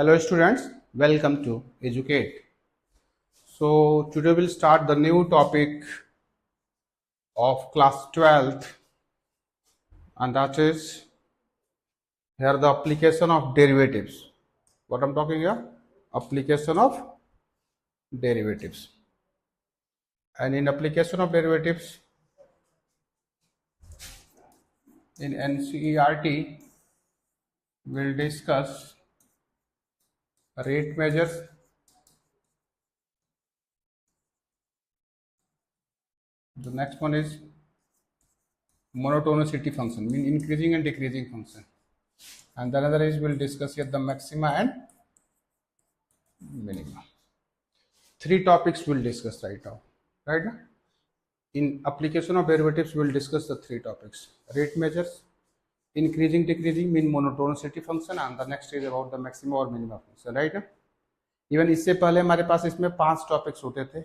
Hello students, welcome to Educate. So today we'll start the new topic of class 12th, and that is here the application of derivatives. What I'm talking here? Application of derivatives. And in application of derivatives in NCERT we'll discuss rate measures, the next one is monotonicity function, mean increasing and decreasing function, and the another is we'll discuss here the maxima and minima. Three topics we'll discuss right now. Right now, in application of derivatives we'll discuss the three topics: rate measures, increasing decreasing mean monotonicity function, and the next is about the maxima और minima function. Right now, even इससे पहले हमारे पास इसमें 5 topics होते थे.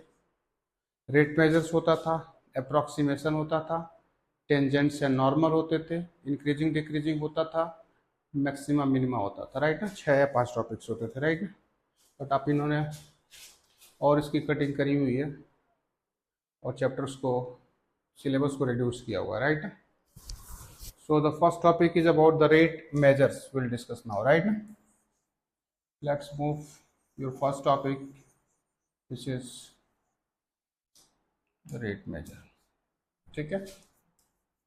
Rate measures होता था, approximation होता था, टेंजेंट्स एंड नॉर्मल होते थे, इंक्रीजिंग डिक्रीजिंग होता था, मैक्सिमा मिनिमा होता था. राइट ना, 6 या 5 टॉपिक्स होते थे. राइट, बट आप इन्होंने और इसकी कटिंग करी हुई है और चैप्टर्स को, सिलेबस को रिड्यूस किया हुआ है. Right, so the first topic is about the rate measures will discuss now. Right, let's move your first topic which is rate measure. ठीक है,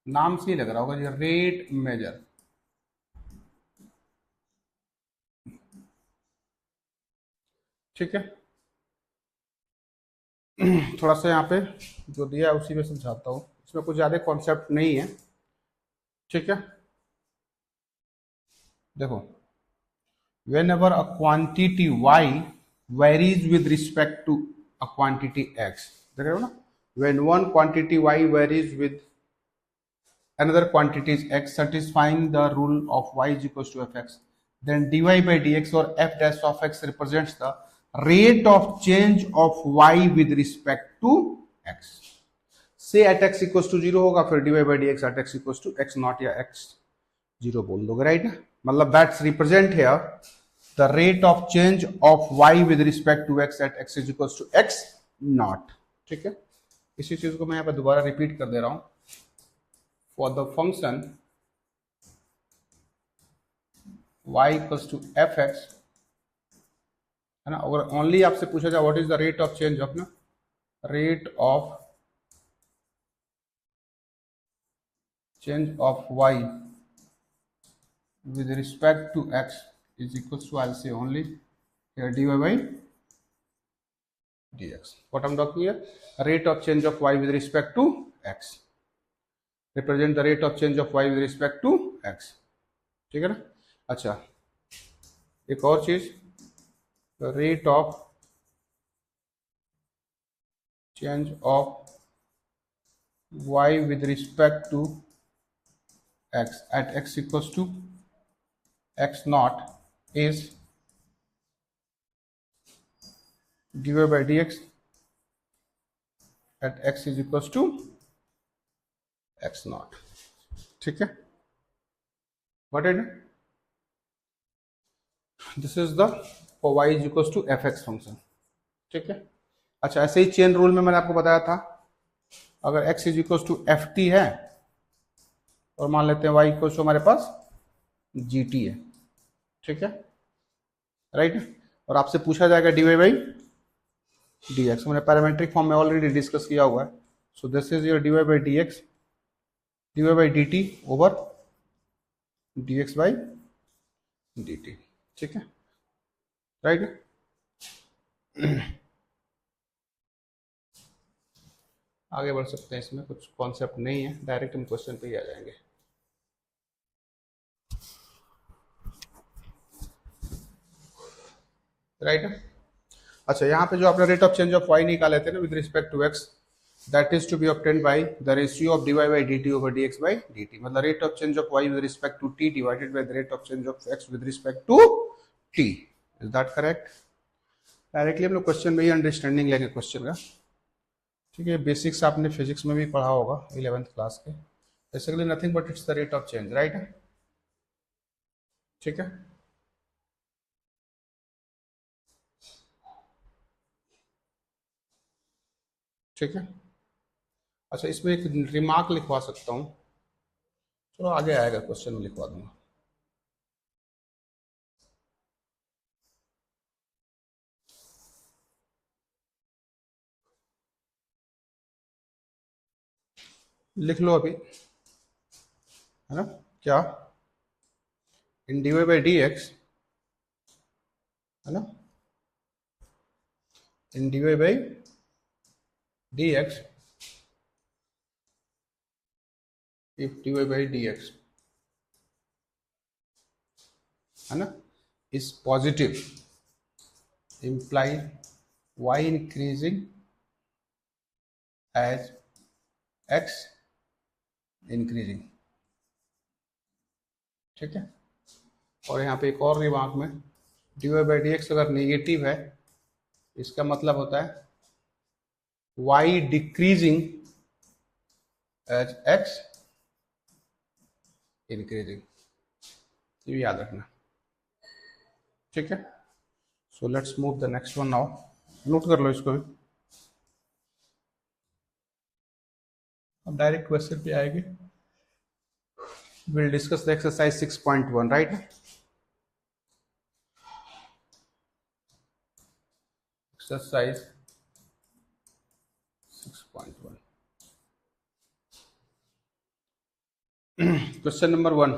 नाम से ही लग रहा होगा ये रेट मेजर. ठीक है, थोड़ा सा यहाँ पे जो दिया है उसी में समझाता हूँ, इसमें कुछ ज़्यादा कॉन्सेप्ट नहीं है. ठीक है, देखो, whenever a quantity y varies with respect to a quantity x, देख रहे हो ना, when one quantity y varies with another quantity is x satisfying the rule of y is equals to fx, then dy by dx or f dash of x represents the rate of change of y with respect to x. say at x equals to 0 होगा, फिर dy by dx at x equals to x naught या x 0 बोल दोगे. Right, मतलब that's represent here the rate of change of y with respect to x at x is equals to x naught. ठीक है, इसी चीज को मैं यहाँ पे दोबारा रिपीट कर दे रहा हूँ. For the function y equals to fx, है ना, अगर ओनली आपसे पूछा जाए what is the rate of change of ना, rate of change of y with respect to x is equals to, I'll say only here dy by dx. What I'm talking here, rate of change of y with respect to x represent the rate of change of y with respect to x. ठीक है ना. अच्छा, एक और चीज, rate of change of y with respect to x at x equals to x naught is dy by dx at x is equals to x naught. ठीक है, what is it? This is the for y is equals to fx function. ठीक है, अच्छा, ऐसे ही chain rule में मैंने आपको बताया था, अगर x is equals to ft है और मान लेते हैं y इक्वल्स टू हमारे पास gt है. ठीक है, राइट, और आपसे पूछा जाएगा dy बाई dx, मैंने पैरामेट्रिक फॉर्म में ऑलरेडी डिस्कस किया हुआ है. So this is your dy by dx, dy by dt over dx by dt. ठीक है, राइट. आगे बढ़ सकते हैं, इसमें कुछ कॉन्सेप्ट नहीं है, डायरेक्ट हम क्वेश्चन पे ही आ जाएंगे. राइट, अच्छा, यहाँ पे जो आपने rate of change of y निकाले थे ना with respect to x, that is to be obtained by the ratio of dy by dt over dx by dt, मतलब rate of change of y with respect to t divided by the rate of change of x with respect to t. is that correct? Directly हम लोग question में ही understanding लेंगे question का. ठीक है, basics आपने physics में भी पढ़ा होगा 11th क्लास के. Basically nothing but it's the rate of change. Right, ठीक है. ठीक है। अच्छा, इसमें एक रिमार्क लिखवा सकता हूँ, चलो आगे आएगा क्वेश्चन में लिखवा दूंगा। लिख लो अभी, है ना, क्या, इन dy बाई डी एक्स, है ना, इन dy by D x, if dy by D x, है ना, is positive, imply y increasing as x increasing। ठीक है। और यहाँ पे एक और रिमार्क में, dy बाई डी एक्स अगर नेगेटिव है, इसका मतलब होता है y decreasing as x increasing, ये याद रखना। ठीक है। So let's move the next one now, note कर लो इसको भी, अब डायरेक्ट क्वेश्चन पे आएंगे। Will discuss the exercise 6.1, right. Exercise 6.1, question number 1,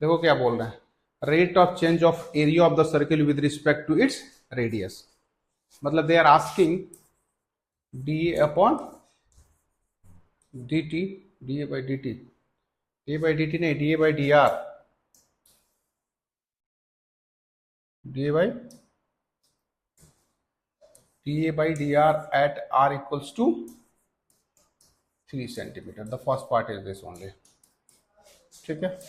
देखो क्या बोल रहा है, rate of change of area of the circle with respect to its radius. मतलब they are asking D upon D T, D A by D T, D A by D T नहीं, D A by D R, D A by D R at R equals to 3 centimetre. The first part is this only. ठीक है,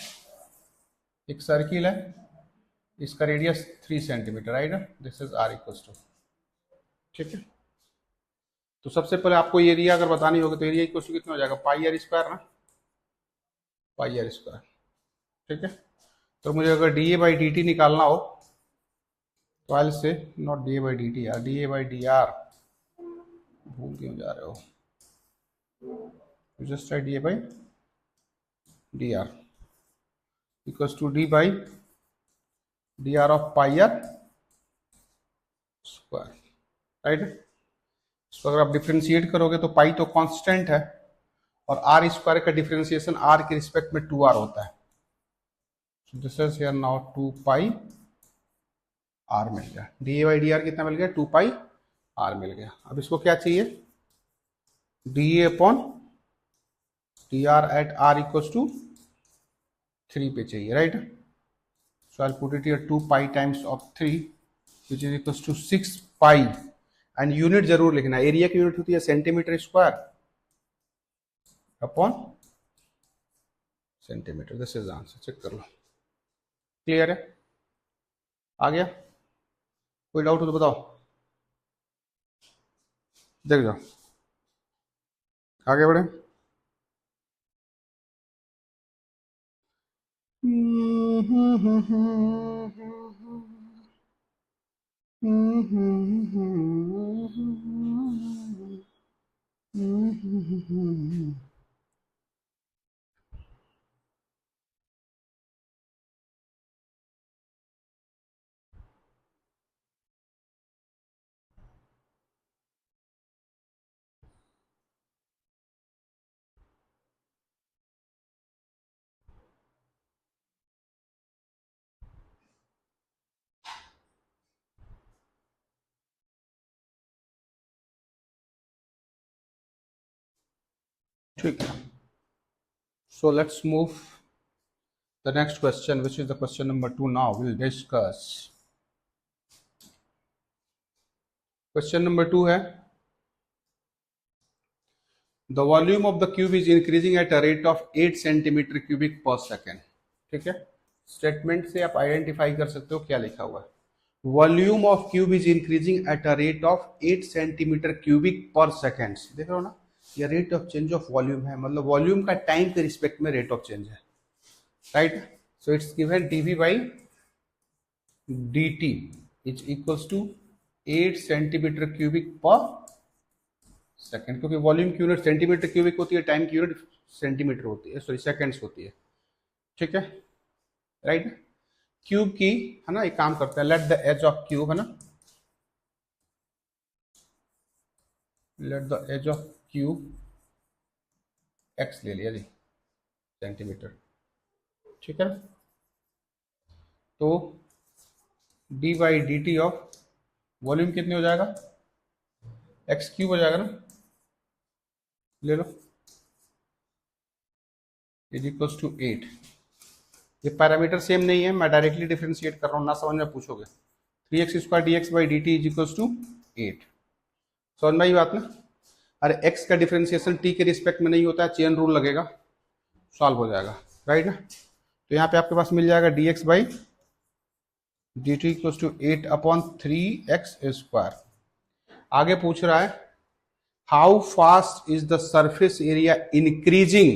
एक circle है, इसका radius 3 centimetre, right, this is R equals to. ठीक है, तो सबसे पहले आपको एरिया अगर बतानी होगी तो एरिया इक्वल टू कितना हो जाएगा, पाई आर स्क्वायर ना, पाई आर स्क्वायर। ठीक है, तो मुझे अगर D A by D T निकालना हो तो I say not D A by D T यार, D A by D R, भूल क्यों जा रहे हो, just write D A by D R equals to D by D R of pi R square, right. इसको अगर आप differentiate करोगे तो पाई तो कांस्टेंट है और आर स्क्वायर का डिफ्रेंशिएशन आर के रिस्पेक्ट में 2r होता है। This is here now 2 pi R मिल गया, D A by D R कितना मिल गया, 2 पाई आर मिल गया। अब इसको क्या चाहिए, D A upon D R at R equals to 3 पे चाहिए, right. So I put it here 2 pi times of 3 which is equals to 6 pi, and unit जरूर लिखना, एरिया की यूनिट होती है centimetre square upon centimetre. This is answer, check कर लो, clear है, आ गया, कोई डाउट हो तो बताओ, देख जाओ, आगे बढ़े। ठीक है, so let's move the next question, which is the question number 2. Now we'll discuss question number 2 है, the volume of the cube is increasing at a rate of 8 centimeter cubic per second। ठीक है, statement से आप identify कर सकते हो क्या लिखा हुआ है, volume of cube is increasing at a rate of 8 centimetre cubic per second. देख रहे हो ना, ये rate of change of volume है, मतलब वॉल्यूम का टाइम के रिस्पेक्ट में रेट ऑफ चेंज है, right. So it's given dv by dt is equals to 8 centimetre cubic per second, क्योंकि वॉल्यूम की यूनिट सेंटीमीटर क्यूबिक होती है, टाइम की यूनिट सेंटीमीटर होती है, सॉरी सेकंड्स होती है। ठीक है, राइट। क्यूब की है ना, एक काम करते हैं, let the edge of cube है ना, let the edge of cube X ले लिया जी, सेंटीमीटर। ठीक है, तो D by D T of volume कितने हो जाएगा, एक्स क्यूब हो जाएगा ना, ले लो, इज इक्वल्स टू 8। ये पैरामीटर सेम नहीं है, मैं डायरेक्टली डिफरेंशिएट कर रहा हूँ, ना समझ में पूछोगे। 3x square D X by D T is equals to 8। समझ में आई बात ना। अरे x का डिफरेंशिएशन t के रिस्पेक्ट में नहीं होता है, चेन रूल लगेगा, सॉल्व हो जाएगा, राइट ना। तो यहाँ पे आपके पास मिल जाएगा D X by D T equals to 8 upon 3x square. आगे पूछ रहा है how fast is the surface area increasing,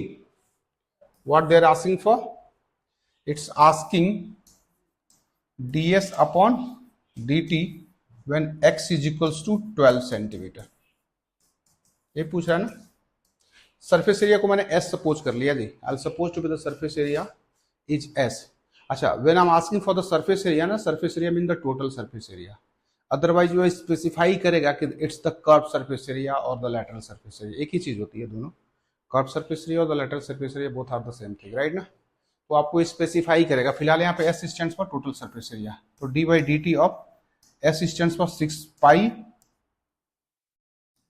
what they are asking for, it's asking ds upon dt when x is equals to 12 centimetre. ये पूछ रहा है ना। Surface area को मैंने s सपोज कर लिया जी, I suppose to be the surface area is s। अच्छा, when I am asking for the surface area ना, surface area mean the total surface area, otherwise वो स्पेसिफाई करेगा कि it's the curve surface area और the lateral surface area, एक ही चीज होती है दोनों, कर्व सरफेस एरिया और the lateral surface area both are the same thing, right ना। तो आपको स्पेसिफाई करेगा, फिलहाल यहाँ पे S stands for total surface area, तो D by D T of S stands for 6 pi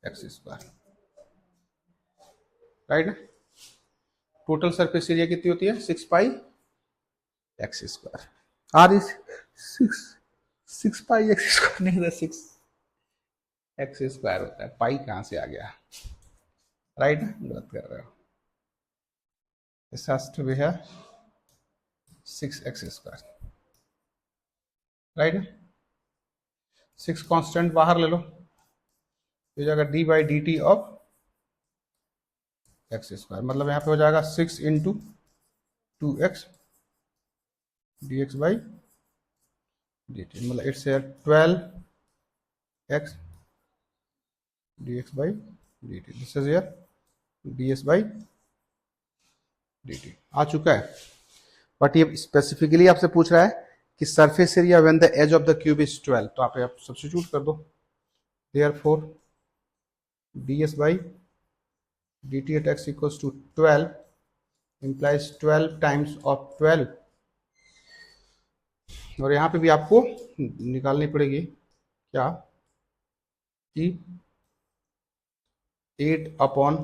X square, right ना। टोटल सरफेस एरिया कितनी होती है, 6 pi X square. R is 6 pi X square नहीं, 6 एक्स स्क्वायर होता है, पाई कहां से आ गया, राइट ना, गलत कर रहे हो। This has to be here 6x square, right. 6 constant बाहर ले लो, हो जाएगा D by D T of X square, मतलब यहाँ पे हो जाएगा 6 into 2x D X by D T, मतलब it's 12x D X by D T, this is here D S by D T आ चुका है। बट ये स्पेसिफिकली आपसे पूछ रहा है कि surface area when the edge of the cube is 12, तो आप सब्स्टिट्यूट कर दो, therefore ds by dt at x equals to 12 implies 12 times of 12, और यहाँ पे भी आपको निकालनी पड़ेगी क्या कि 8 अपॉन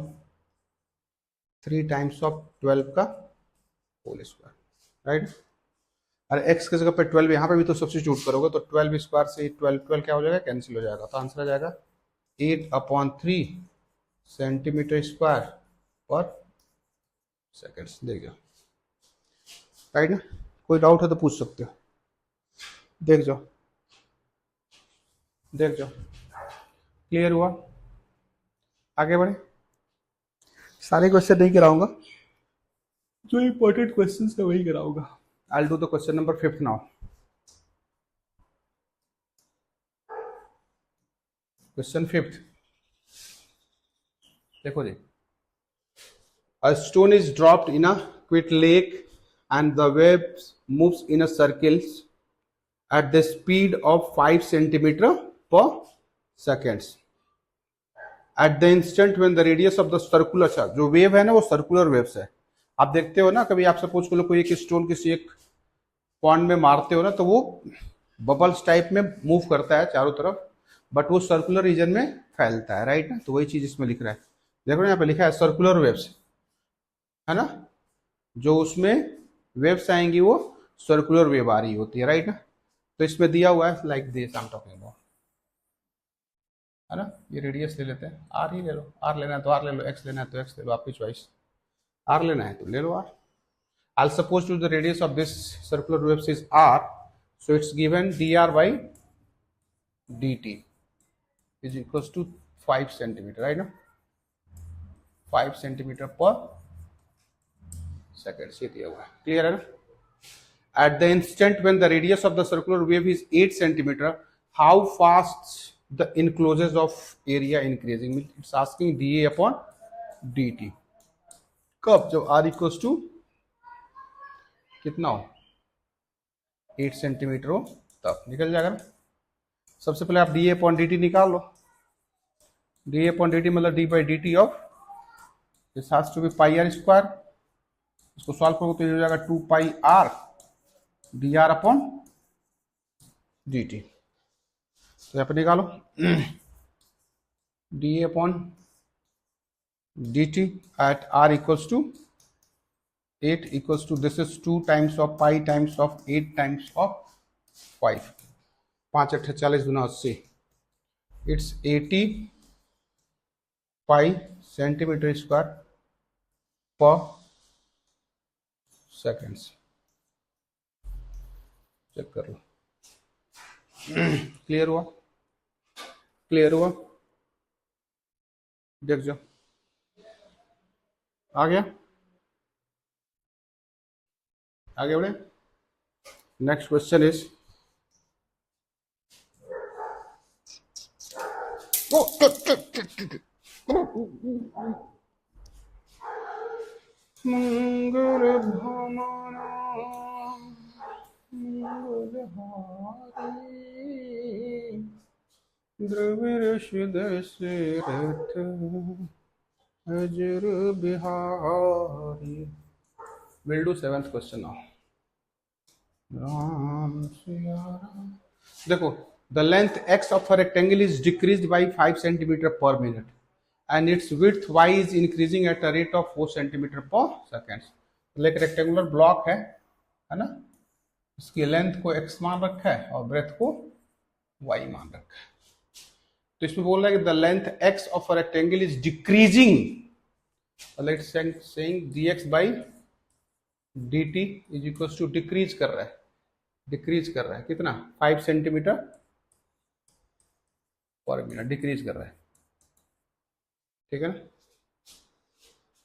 3 टाइम्स ऑफ 12 का होल स्क्वायर, राइट। अरे x की जगह पे 12 यहाँ पे भी तो सब्स्टिट्यूट करोगे, तो 12 स्क्वायर से 12 क्या हो जाएगा, कैंसिल हो जाएगा, तो आंसर आ जाएगा 8 अपॉन 3 सेंटीमीटर स्क्वायर पर सेकेंड्स, देख जाओ, राइट ना। कोई डाउट है तो पूछ सकते हो, देख जाओ, देख जाओ, क्लियर हुआ। आगे बढ़े, सारे क्वेश्चन नहीं कराऊंगा, जो इंपॉर्टेंट क्वेश्चन है वही कराऊंगा। I will do the question number 5 now. Question 5, देखो जी, a stone is dropped in a quiet lake and the waves moves in a circles at the speed of 5 centimeter per seconds at the instant when the radius of the circular, अच्छा जो wave है ना वो circular waves है। आप देखते हो ना, कभी आप सपोज करो कोई एक स्टोन किसी एक पॉन्ड में मारते हो ना, तो वो बबल्स टाइप में मूव करता है चारों तरफ, बट वो सर्कुलर रीजन में फैलता है, राइट ना। तो वही चीज इसमें लिख रहा है, देखो यहाँ पे लिखा है सर्कुलर वेव्स, है ना, जो उसमें वेव्स आएंगी वो सर्कुलर वेव आ रही होती है, राइट ना। तो इसमें दिया हुआ है like this I am talking about, है ना। ये रेडियस ले लेते हैं, आर ही ले लो, आर लेना है तो आर ले लो, एक्स लेना है तो एक्स ले लो, आपकी चॉइस, आर लेना है तो ले लो are. I'll suppose to the radius of this circular wave is r, so it's given dr by dt is equals to 5 centimeter, right now 5 centimeter per second, ये दिया हुआ है, क्लियर है ना। At the instant when the radius of the circular wave is 8 centimeter, how fast the encloses of area increasing, mean it's asking D A upon D T. कब? जब are equals to कितना हो, 8 centimetre हो, तब निकल जाएगा ना। सबसे पहले आप D A upon D T निकाल लो। D A upon D T मतलब D by D T of this has to be pi R square. इसको सॉल्व करो तो ये हो जाएगा 2 pi R D R upon D T. तो यहाँ पे निकालो D A upon D T at R equals to 8 equals to this is 2 times of pi times of 8 times of 5, 5 8 40 गुना 80, it's 80 pi centimeter square per seconds। Check कर लो। Clear हुआ? Clear हुआ? देख जाओ आ गया, आगे बढ़े। नेक्स्ट क्वेश्चन इज मंगल भमना मंगलहारी द्रविश दशरथ अजर Bihari. We'll do 7th question now। Ram Siya Ram. देखो, the length x of a rectangle is decreased by 5 centimeter per minute and its width y is increasing at a rate of 4 centimeter per second। एक rectangular block है ना, इसकी length को x मान रखा है और ब्रेथ को y मान रखा है। तो इसमें बोल रहा है कि the length x of a rectangle is decreasing, let's saying dx by dt is equal to decrease कर रहा है, डिक्रीज कर रहा है कितना, 5 सेंटीमीटर पर मिनट डिक्रीज कर रहा है। ठीक है ना,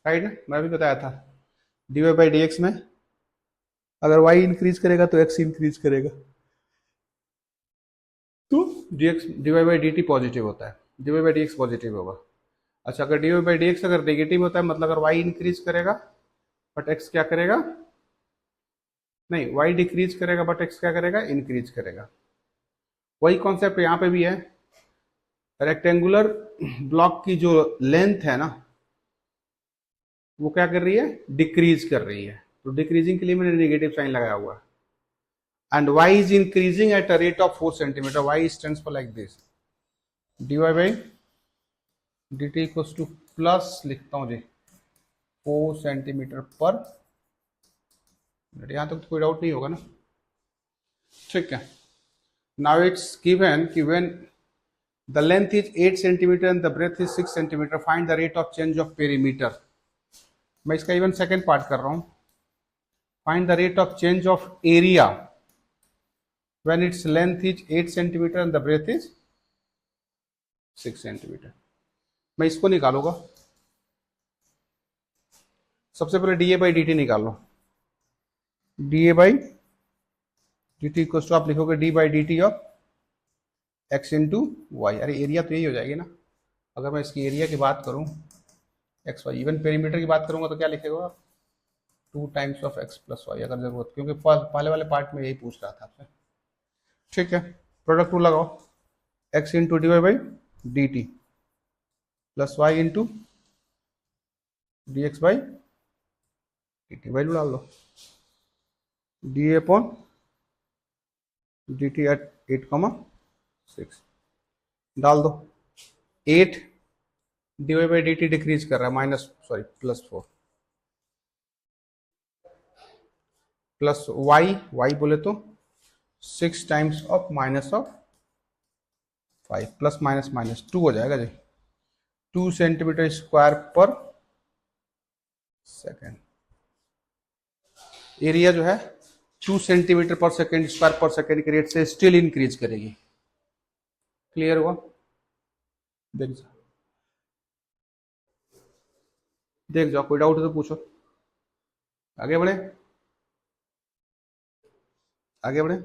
राइट ना, मैं भी बताया था D Y by D X में अगर y इंक्रीज करेगा तो x इंक्रीज करेगा, तो dx D Y by D T positive होता है, D Y by D X positive होगा। अच्छा, अगर D Y by D X अगर नेगेटिव होता है मतलब अगर y इंक्रीज करेगा बट x क्या करेगा, नहीं y डिक्रीज करेगा बट x क्या करेगा, इंक्रीज करेगा। वही कॉन्सेप्ट यहाँ पे भी है, रेक्टेंगुलर ब्लॉक की जो लेंथ है ना वो क्या कर रही है, डिक्रीज कर रही है। तो डिक्रीजिंग के लिए मैंने नेगेटिव साइन लगाया हुआ है। And y is increasing at a rate of 4 centimetre, y stands for like this, dy by D T equals to plus लिखता हूं जी 4 सेंटीमीटर पर मिनट। यहां तक तो कोई डाउट नहीं होगा ना, ठीक है। नाउ इट्स गिवन कि when the length is 8 centimetre and the breadth is 6 centimetre, find the rate of change of perimeter. मैं इसका इवन सेकेंड पार्ट कर रहा हूं, find the rate of change of area when its length is 8 centimetre and the breadth is 6 centimetre. मैं इसको निकालूंगा, सबसे पहले D A by D T निकाल लो। D A by D T equal to आप लिखोगे D by D T of X into Y. अरे एरिया तो यही हो जाएगी ना, अगर मैं इसकी एरिया की बात करूं एक्स वाई, इवन पेरीमीटर की बात करूंगा तो क्या लिखेगा, 2 times of X plus Y अगर जरूरत, क्योंकि पहले वाले पार्ट में यही पूछ रहा था आपसे। ठीक है, प्रोडक्ट रूल लगाओ, X into D Y by D T plus Y into D X by D T, value डाल दो, D A upon D T at 8,6 डाल दो। 8 D Y by D T decrease कर रहा है +4 प्लस वाई, वाई बोले तो 6 times of -5 plus -2 हो जाएगा जी, 2 सेंटीमीटर स्क्वायर पर सेकेंड। एरिया जो है 2 सेंटीमीटर पर सेकेंड स्क्वायर पर सेकेंड के रेट से स्टिल इंक्रीज करेगी। क्लियर हुआ? देख जाओ, देख जाओ, कोई डाउट है तो पूछो। आगे बढ़े, आगे बढ़े,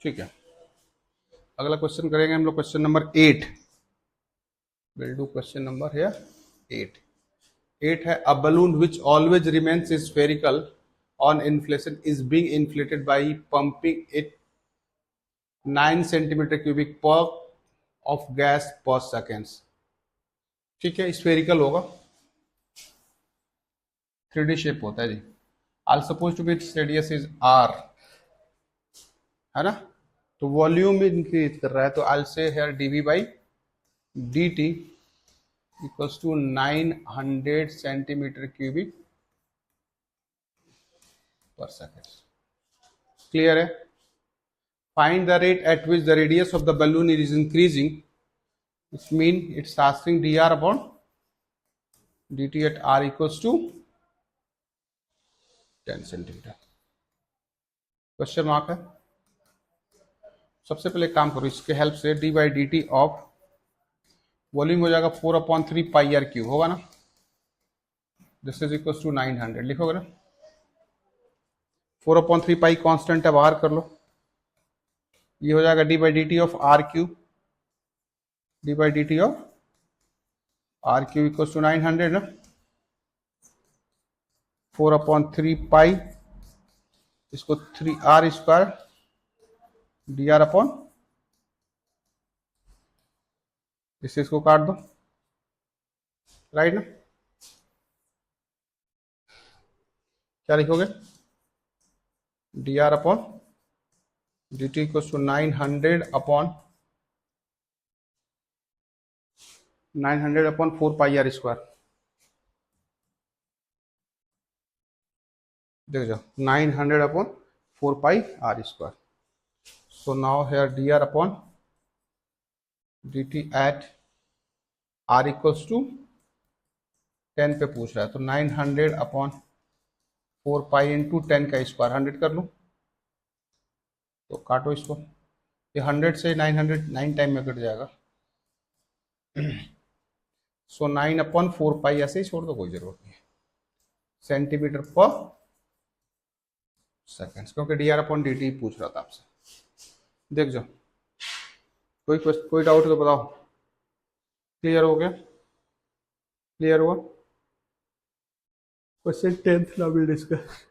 ठीक है। अगला क्वेश्चन करेंगे हम लोग, question number 8। Will do question number है 8। 8 है, अ balloon which always remains spherical on inflation is being inflated by pumping it 9 centimeter cubic per of gas per seconds। ठीक है, स्फेरिकल होगा, 3D शेप होता है जी। I'll suppose to be its radius is R, है ना, तो volume increase कर रहा है, तो also here DV by D T equals to 900 centimetre cubic per second. Clear है? Find the rate at which the radius of the balloon is increasing, which mean it's asking dr upon dt at r equals to 10 centimetre. Question mark है। सबसे पहले काम करो, इसके help से D by D T of volume हो जाएगा 4/3 pi are cube, होगा ना, दिस इज इक्वल टू 900, लिखोगे ना। 4/3 पाई कांस्टेंट है, बाहर कर लो, ये हो जाएगा D by D T of R cube, D by D T of R cube equal to 900 ना। 4/3 पाई, इसको 3r square D R upon, इससे इसको काट दो, राइट ना। क्या लिखोगे, D R upon D T equal to 900 upon 4 pi R square. देख जाओ, 900 upon 4 pi R square. So now here D R upon D T at R equals to 10 पे पूछ रहा है, तो 900 अपॉन 4 पाई इंटू 10 का स्क्वायर, 100 कर लूँ, तो काटो इसको, ये 100 से 900 9 टाइम में कट जाएगा। सो 9 अपॉन 4 पाई ऐसे ही छोड़ दो, कोई जरूरत नहीं है, सेंटीमीटर पर सेकेंड्स, क्योंकि D R upon D T पूछ रहा था आपसे। देख जाओ, कोई डाउट तो बताओ। क्लियर हो गया? क्लियर हुआ? क्वेश्चन 10th ना भी डिस्कस।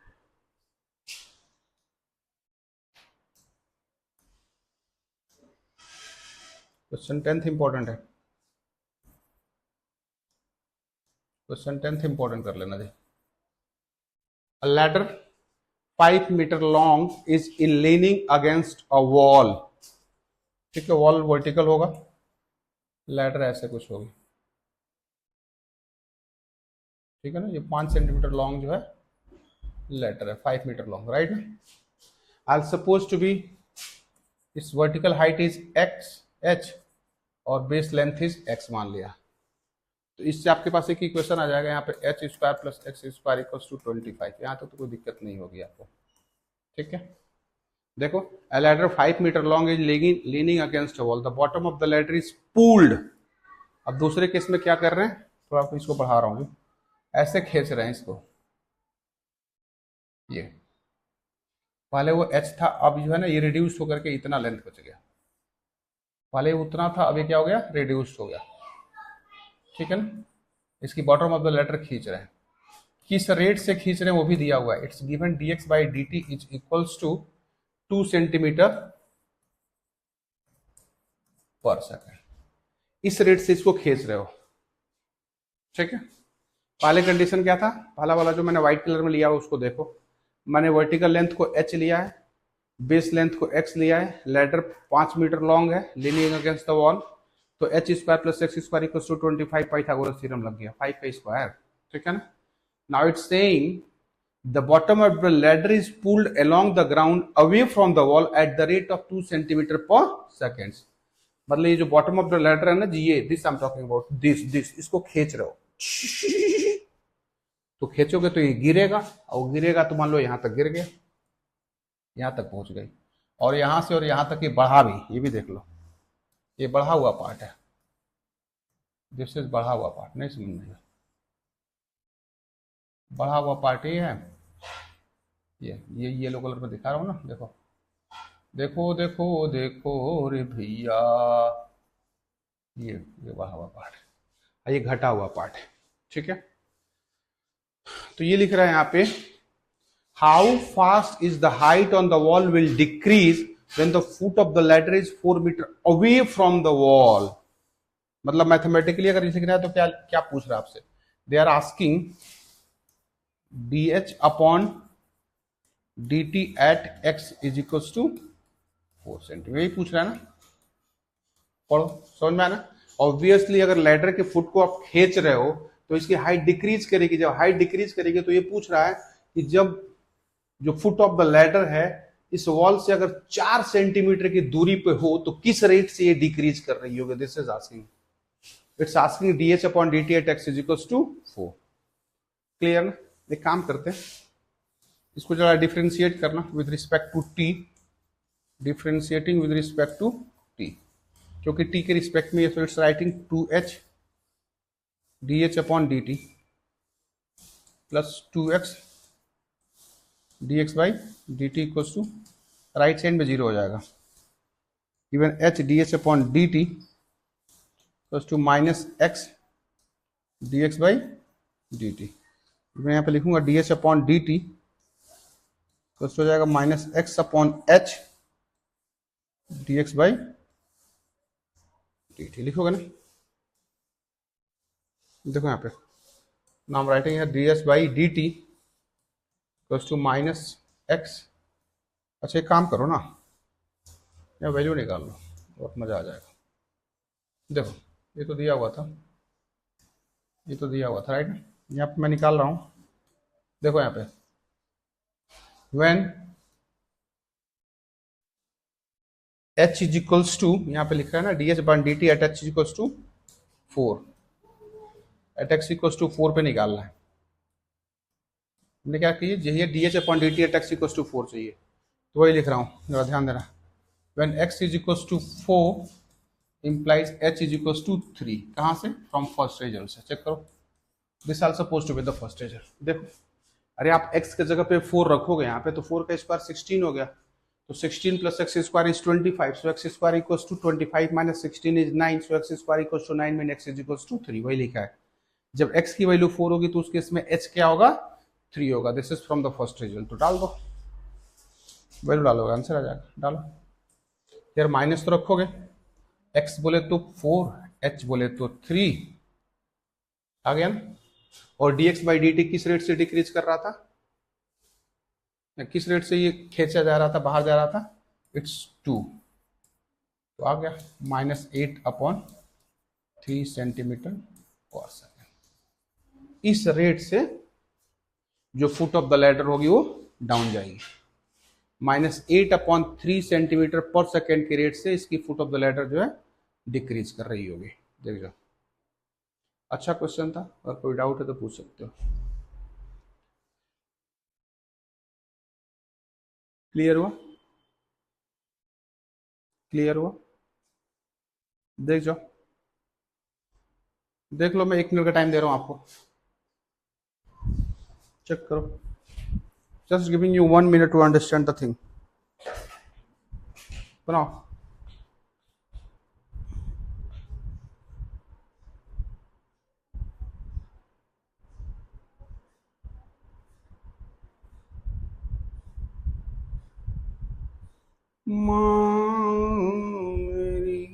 क्वेश्चन 10th इंपॉर्टेंट है, क्वेश्चन 10th इंपॉर्टेंट कर लेना जी। A ladder 5 metre long is in leaning against a wall. ठीक है, वॉल वर्टिकल होगा, लैडर ऐसे कुछ होगी, ठीक है ना। ये 5 सेंटीमीटर लॉन्ग जो है लैडर है, 5 मीटर लॉन्ग, राइट ना। आई सपोज टू बी इस vertical height is x H और बेस लेंथ इज एक्स मान लिया, तो इससे आपके पास एक इक्वेशन आ जाएगा, यहाँ पे H square plus X square equals to 25। यहाँ तक तो कोई दिक्कत नहीं होगी आपको, ठीक है। देखो, a ladder 5 metre long is leaning against a wall, the bottom of the ladder is pulled. अब दूसरे केस में क्या कर रहे हैं, तो आपको इसको बढ़ा रहा हूँ, ऐसे खींच रहे हैं इसको, ये पहले वो एच था, अब जो है ना ये रिड्यूस होकर के इतना लेंथ बच गया, पहले उतना था, अब ये क्या हो गया, रिड्यूस हो गया, ठीक है ना। इसकी बॉटम ऑफ द लेटर खींच रहे हैं, किस रेट से खींच रहे हैं वो भी दिया हुआ है, it's given dx by dt is equals to 2 centimetre per second. इस रेट से इसको खींच रहे हो, ठीक है। पहले कंडीशन क्या था, पहला वाला जो मैंने व्हाइट कलर में लिया है उसको देखो, मैंने वर्टिकल लेंथ को h लिया है, बेस लेंथ को x लिया है, लेडर 5 मीटर लॉन्ग है, लीनिंग अगेंस्ट द वॉल, तो H square plus X square equals to 25 Pythagoras theorem लग गया, 5 का स्क्वायर, ठीक है ना। Now it's saying the bottom of the ladder is pulled along the ground away from the wall at the rate of 2 centimetre per second. मतलब ये जो bottom of the ladder है ना जी, ये this I am talking about, this इसको खींच रहे हो, तो खींचोगे तो ये गिरेगा, और गिरेगा तो मान लो यहां तक गिर गया, यहां तक पहुंच गई, और यहां से और यहां तक ये बढ़ा भी, ये भी देख लो, ये बढ़ा हुआ पार्ट है, दिस इज बढ़ा हुआ पार्ट, नहीं समझ में, बढ़ा हुआ पार्ट ये है, ये येलो कलर में दिखा रहा हूं ना, देखो देखो देखो देखो रे भैया, ये बढ़ा हुआ पार्ट है, ये घटा हुआ पार्ट है, ठीक है। तो ये लिख रहा है यहाँ पे, how fast is the height on the wall will decrease when the foot of the ladder is 4 metre away from the wall. मतलब मैथमेटिकली अगर लिख रहा है तो क्या क्या पूछ रहा है आपसे, they are asking D H upon D T at X is equal to 4 centimetre, यही पूछ रहा है ना। पढ़ो, समझ में आना। ऑब्वियसली अगर लैडर के फुट को आप खींच रहे हो तो इसकी हाइट डिक्रीज करेगी, जब हाइट डिक्रीज करेगी तो ये पूछ रहा है कि जब जो फुट ऑफ द लैडर है इस वॉल से अगर 4 सेंटीमीटर की दूरी पे हो तो किस रेट से ये डिक्रीज कर रही होगी, this is asking, it's asking D H upon D T at X is equal to 4। Clear ना। एक काम करते हैं, इसको जरा डिफ्रेंशिएट करना with respect to T, differentiating with respect to T, क्योंकि टी के रिस्पेक्ट में, so it's writing 2h D H upon D T plus 2x D X by D T equal to, right side में 0 हो जाएगा, even h D H upon D T plus two minus x D X by D T. मैं यहाँ पे लिखूंगा D H upon D T plus हो जाएगा minus x upon H D X by D T, लिखोगे ना। देखो यहाँ पे नाम राइटिंग है D S by D T plus two minus x. अच्छा एक काम करो ना, यहाँ वैल्यू निकाल लो, बहुत मजा आ जाएगा। देखो ये तो दिया हुआ था, ये तो दिया हुआ था, राइट। यहाँ पे मैं निकाल रहा हूँ, देखो यहाँ पे when h is equals to, यहाँ पे लिखा है ना D H by D T at H is equals to 4, at X equals to 4 पे निकालना है। हमने क्या किया, चाहिए D H upon D T at X equals to 4 चाहिए, तो वही लिख रहा हूँ, जरा ध्यान देना। when x is equals to 4 implies h is equals to 3, कहाँ से, फ्रॉम फर्स्ट रिजल्ट से, चेक करो, this also supposed to be the first result. देखो अरे आप x के जगह पे 4 रखोगे यहाँ पे, तो 4 का स्क्वायर 16 हो गया, तो 16 plus X square is 25, so X square equals to 25 minus 16 is 9, so X square equals to 9 mean X is equals to 3, वही लिखा है। जब x की वैल्यू 4 होगी तो उसके इसमें h क्या होगा, 3 होगा, this is from the first result. तो डाल दो, वैल्यू डालोगे आंसर आ जाएगा, डालो यार, माइनस तो रखोगे, x बोले तो 4, h बोले तो 3, आ गया ना। और dx बाई dt किस रेट से डिक्रीज कर रहा था, किस रेट से ये खींचा जा रहा था, बाहर जा रहा था, इट्स 2, तो आ गया -8 अपॉन 3 सेंटीमीटर पर सेकेंड। इस रेट से जो फुट ऑफ द लैडर होगी वो डाउन जाएगी, -8 अपॉन 3 सेंटीमीटर पर सेकेंड के रेट से इसकी फुट ऑफ द लैडर जो है डिक्रीज कर रही होगी। देख जाओ, अच्छा क्वेश्चन था, अगर कोई डाउट है तो पूछ सकते हो। क्लियर हुआ, क्लियर हुआ, देख जाओ, देख लो, मैं 1 मिनट का टाइम दे रहा हूं आपको, चेक करो, just giving you 1 minute to understand the thing, बनाओ। माँ मेरी,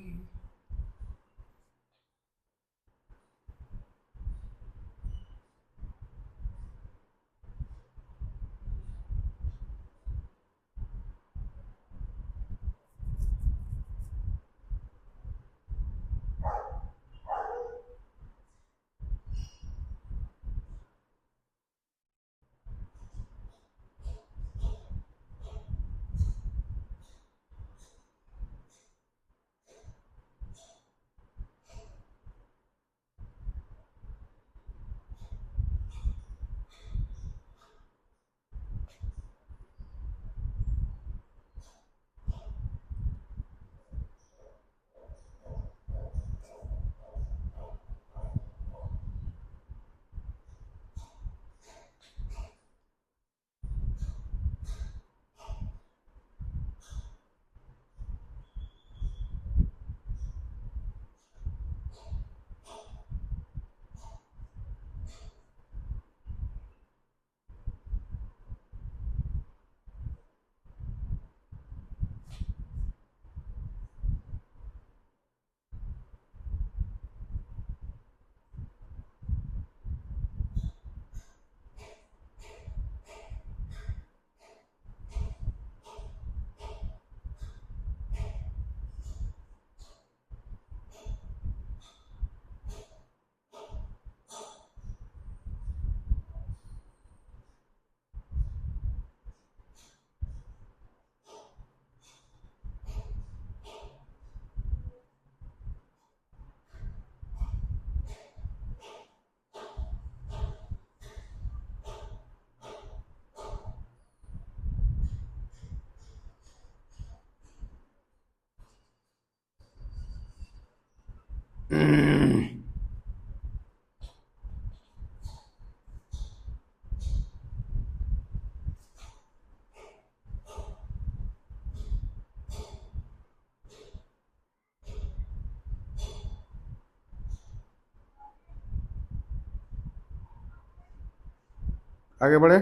आगे बढ़े।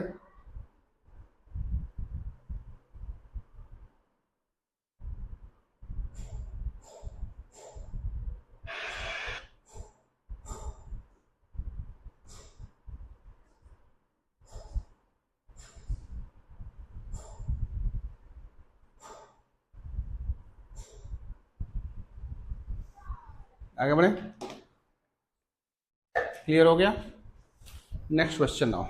आगे बढ़े। क्लियर हो गया। Next question now.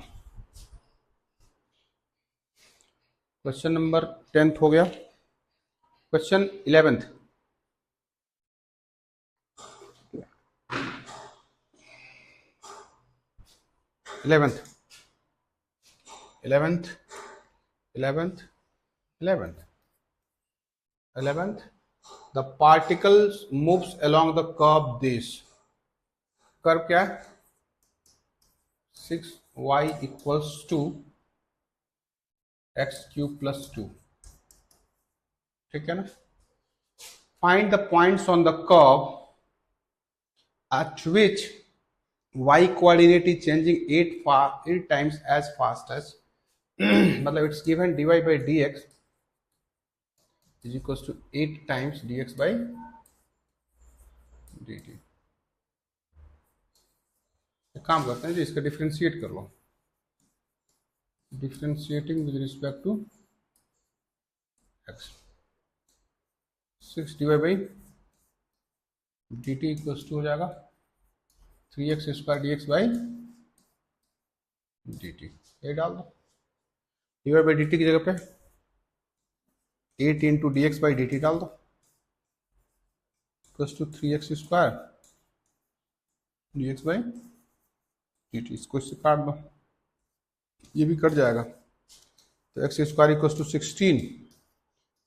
Question number 10th हो गया। Question 11th। 11th 11th 11th 11th 11th the particles moves along the curve this। Curve क्या है? 6y equals to x cube plus 2। ठीक है ना। Find the points on the curve at which y coordinate is changing 8 times as fast as मतलब it's given dy by dx is equals to 8 times dx by dt। एक काम करते हैं जी, इसका differentiate कर लो। Differentiating with respect to x। 6 divide by dt equals to हो जाएगा 3x square dx by dt। ये डाल दो। डिवाइड बाई dt की जगह पे 8 into D X by D T डाल दो plus two 3x square D X by D T. इसको इससे काट दो, ये भी कट जाएगा। तो X square equals to 16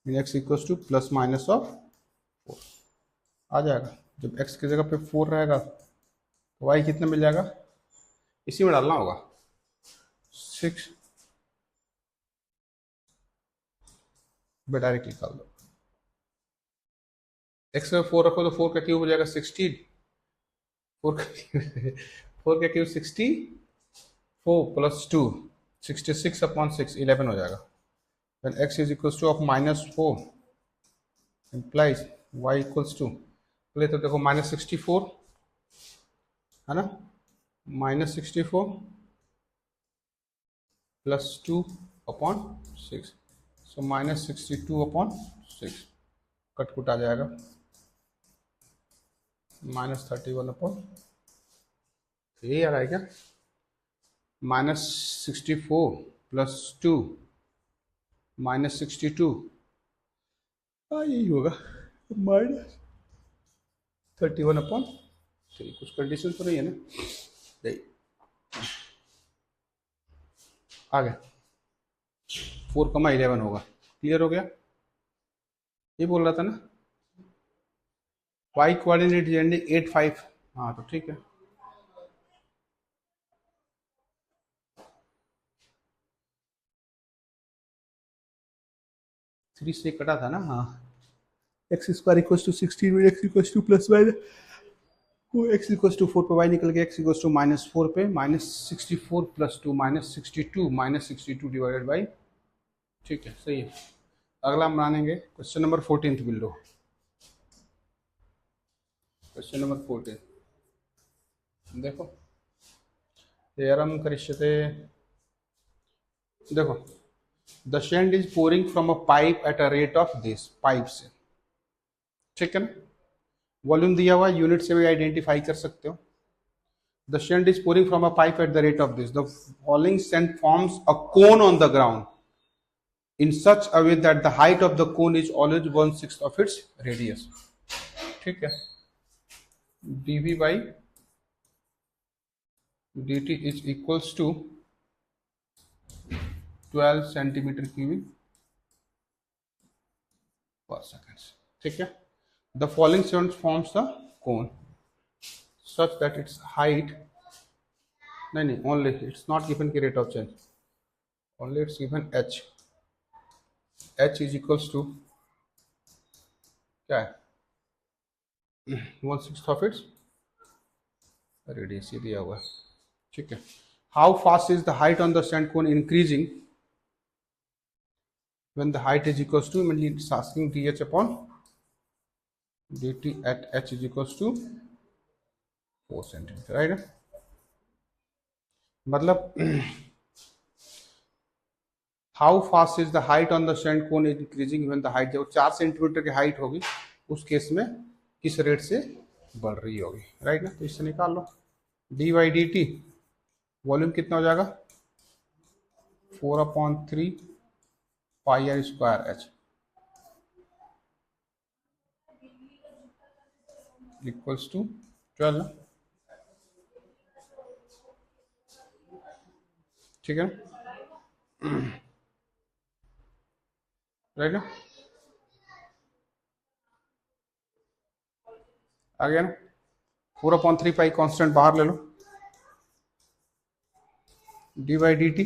X equals to plus minus of 4 आ जाएगा। जब x की जगह पे 4 रहेगा तो y कितना मिल जाएगा? इसी में डालना होगा 6 डायरेक्ट निकाल दो। x में 4 रखो तो 4 का क्यूब हो जाएगा 16। 4 का क्यूब 64 प्लस 2 66 अपॉन 6 11 हो जाएगा। When x is equals to of -4 implies y equals to, पहले तो देखो -64 है ना, -64 प्लस 2 अपॉन 6, सो -62 अपॉन 6 कटकुट आ जाएगा -31 अपॉन 3 आ रहा है क्या? -64 प्लस 2 -62 यही होगा -31 अपॉन 3। कुछ कंडीशन तो नहीं है ना? नहीं। आगे 4,11 होगा। क्लियर हो गया? ये बोल रहा था ना y कोऑर्डिनेट जेंडिंग 8 5। हाँ तो ठीक है। थ्री से कटा था ना। हाँ X square equals to 16 X equals to plus Y X equals to 4 पे वाई निकल गया, एक्स इक्वल्स टू -4 पे -64 प्लस 2 -62 डिवाइडेड बाई। ठीक है सही है। अगला हम मानेंगे क्वेश्चन नंबर 14 बिल लो। क्वेश्चन नंबर 14 देखो, एरम करिष्यते। देखो the sand is pouring from a pipe eight a rate of this. Pipe से, ठीक है ना। वॉल्यूम दिया हुआ, यूनिट से भी आइडेंटिफाई कर सकते हो। The sand is pouring from a pipe eight the rate of this. The falling send forms a cone on the ground in such a way that the height of the cone is always 1/6 of its radius। ठीक है। dv by dt is equals to 12 centimetre cubic per second. ठीक है। The following send forms the cone. such that its height, नहीं, only it's not given की rate of change, only it's given h is equals to क्या है 1/6 of its radius, ये दिया हुआ है, ठीक है. How fast is the height on the sand cone increasing when the height is equals to, mainly it's asking dh upon dt at h is equals to 4 centimeter, right? मतलब how fast is the height on the sand cone is increasing when the height, जब 4 centimetre की height होगी उस case में किस rate से बढ़ रही होगी, राइट ना. तो इससे निकाल लो D by D T, volume कितना हो जाएगा 4/3 pi R square H equals to 12 ना, ठीक है राइट ना. आ गया ना. 4/3 पाई कांस्टेंट बाहर ले लो, डी बाई डी टी.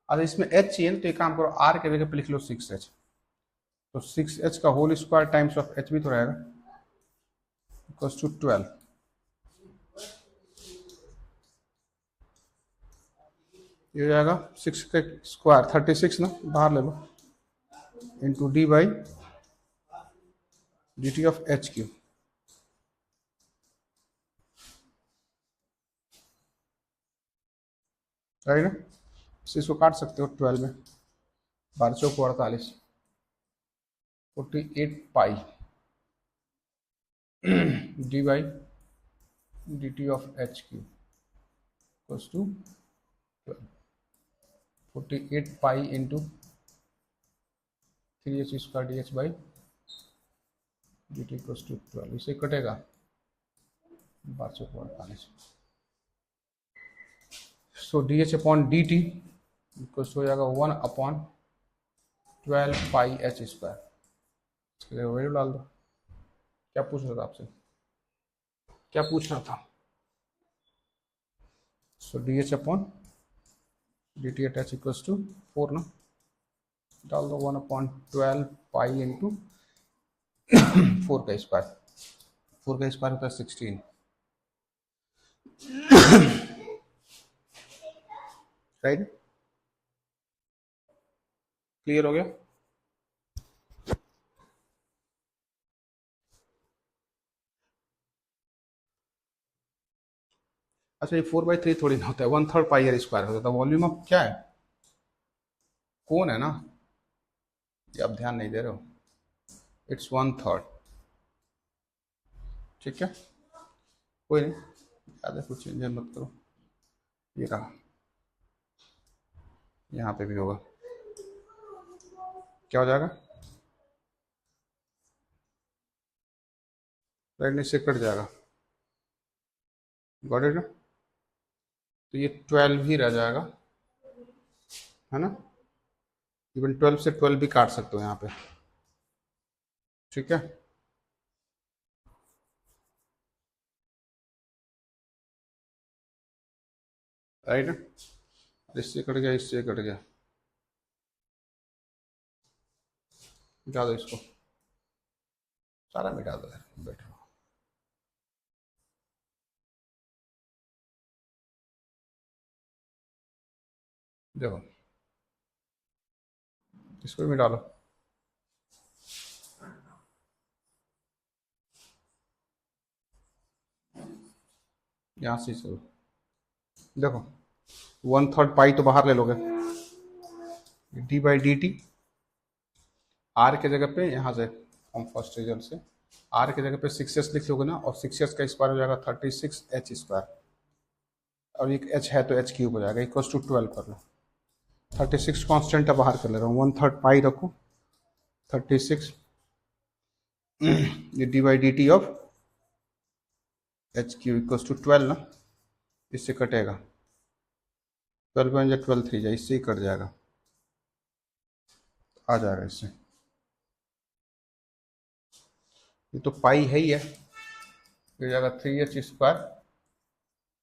अगर इसमें एच चाहिए ना तो एक काम करो, आर के जगह पे लिख लो 6h, तो 6h का whole square times of H भी तो रहेगा इक्वल्स टू 12. ये हो जाएगा 6 का स्क्वायर 36 ना, बाहर ले लो, into D by D T of H cube, right ना. इसको काट सकते हो 12 में, 12 चौक 48, 48 pi D by D T of H cube equals to 48 pi into 3h square D H by D T equals to 12. इसे कटेगा 12 चौक 48. So D H upon D T equals हो जाएगा 1/12 पाई एच स्क्वायर. इसके लिए वैल्यू डाल दो. क्या पूछ रहा था आपसे, क्या पूछ रहा था. So D H upon D T at H equals to 4 ना, डाल दो 1/12 पाई इंटू 4 का स्क्वायर, 4 का स्क्वायर होता है 16, राइट. क्लियर हो गया. अच्छा ये 4/3 थोड़ी ना होता है, 1/3 पाई आर स्क्वायर होता है. वॉल्यूम ऑफ क्या है, कौन है ना, ये आप ध्यान नहीं दे रहे हो, इट्स 1/3, ठीक है. कोई नहीं, ज़्यादा कुछ चेंज मत करो. ये रहा, यहाँ पे भी होगा, क्या हो जाएगा, राइट से कट जाएगा, गॉट इट ना. तो ये 12 ही रह जाएगा, है ना. इवन 12 से 12 भी काट सकते हो यहाँ पे, ठीक है. राइट ना. इससे कट गया, इससे कट गया, मिटा दो इसको, सारा मिटा दो यार, बैठो. देखो इसको भी मिटा लो, यहाँ से चलो. देखो 1/3 पाई तो बाहर ले लोगे, D by D T, R के जगह पे यहाँ से हम फर्स्ट रिजल्ट से आर के जगह पे 6s लिख लोगे ना, और 6s का स्क्वायर हो जाएगा 36h स्क्वायर, और एक h है तो h क्यूब हो जाएगा इक्वल्स टू 12 कर लो. 36 कांस्टेंट है, बाहर कर ले रहा हूँ, 1/3 पाई रखो 36 ये D by D T of H cube equals to 12 ना, इससे कटेगा 12 बन जाए 12 3 जाए, इससे ही कट जाएगा, आ जाएगा इससे. ये तो पाई है ही है, ये हो जाएगा 3h²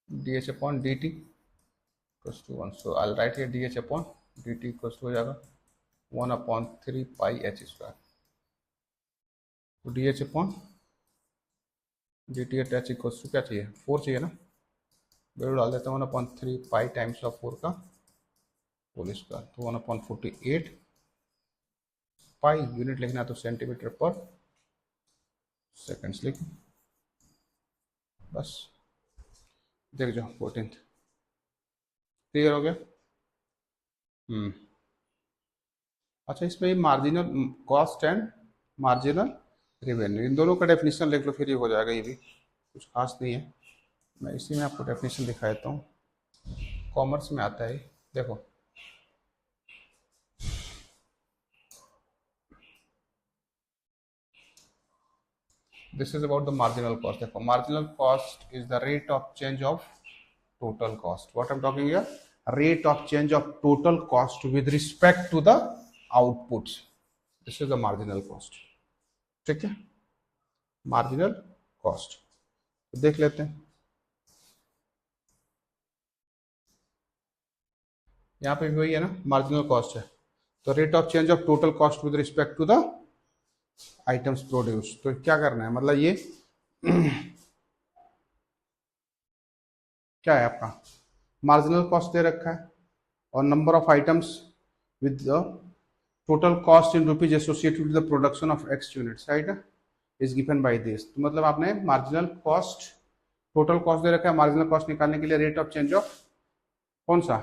dh upon dt equals to 1. So I write here dh upon dt equals to हो जाएगा 1/3πh². तो dh upon dt at H equals to क्या चाहिए, 4 चाहिए ना, वैल्यू डाल देता हूँ 1/3π टाइम्स ऑफ 4 का होल स्क्वायर. तो 1/48 पाई, यूनिट लिखना है तो सेंटीमीटर पर सेकंड्स लिख, बस देख जाओ 14th. क्लियर हो गया. अच्छा, इसमें marginal cost and marginal revenue, इन दोनों का डेफिनेशन लिख लो, फिर ये हो जाएगा. ये भी कुछ खास नहीं है, मैं इसी में आपको डेफिनेशन दिखा देता हूँ. कॉमर्स में आता है, देखो this is about the marginal cost. देखो marginal cost is the rate of change of total cost. What I'm talking here, rate of change of total cost with respect to the outputs. This is the marginal cost. ठीक है, marginal cost तो देख लेते हैं. यहाँ पे भी वही है ना, मार्जिनल कॉस्ट है, तो rate of change of total cost with respect to the items produce. तो क्या करना है, मतलब ये क्या है आपका मार्जिनल कॉस्ट दे रखा है और number of items with the total cost in rupees associated with the production of x units, right, is given by this. तो मतलब आपने मार्जिनल कॉस्ट, टोटल कॉस्ट दे रखा है, मार्जिनल कॉस्ट निकालने के लिए रेट ऑफ चेंज ऑफ, कौन सा,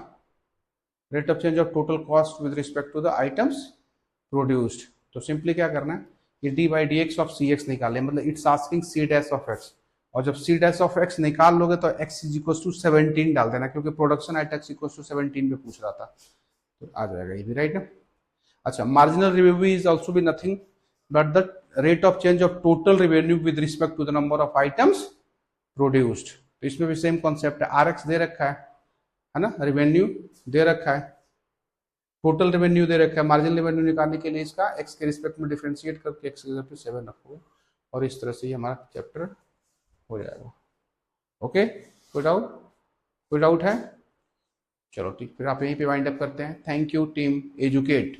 rate of change of total cost with respect to the items produced. तो सिंपली क्या करना है, ये D by D X of C X निकाले, मतलब it's asking C dash of X, और जब सी डैश ऑफ एक्स निकाल लोगे तो एक्स इज इक्वल टू 17 डाल देना, क्योंकि production at X equal to 17 पे पूछ रहा था, तो आ जाएगा ये भी, राइट ना. अच्छा, मार्जिनल रेवेन्यू इज ऑल्सो भी nothing but the rate of change of total revenue with respect to the number of items produced. तो इसमें भी सेम कॉन्सेप्ट है, आर एक्स दे रखा है ना, रेवेन्यू दे रखा है, टोटल रेवेन्यू दे रखा है, मार्जिनल रेवेन्यू निकालने के लिए इसका एक्स के रिस्पेक्ट में डिफरेंशिएट करके एक्स इक्वल टू 7 रखोगे, और इस तरह से ये हमारा चैप्टर हो जाएगा. ओके, कोई डाउट है? चलो ठीक, फिर आप यहीं पे वाइंड अप करते हैं. Thank you team educate.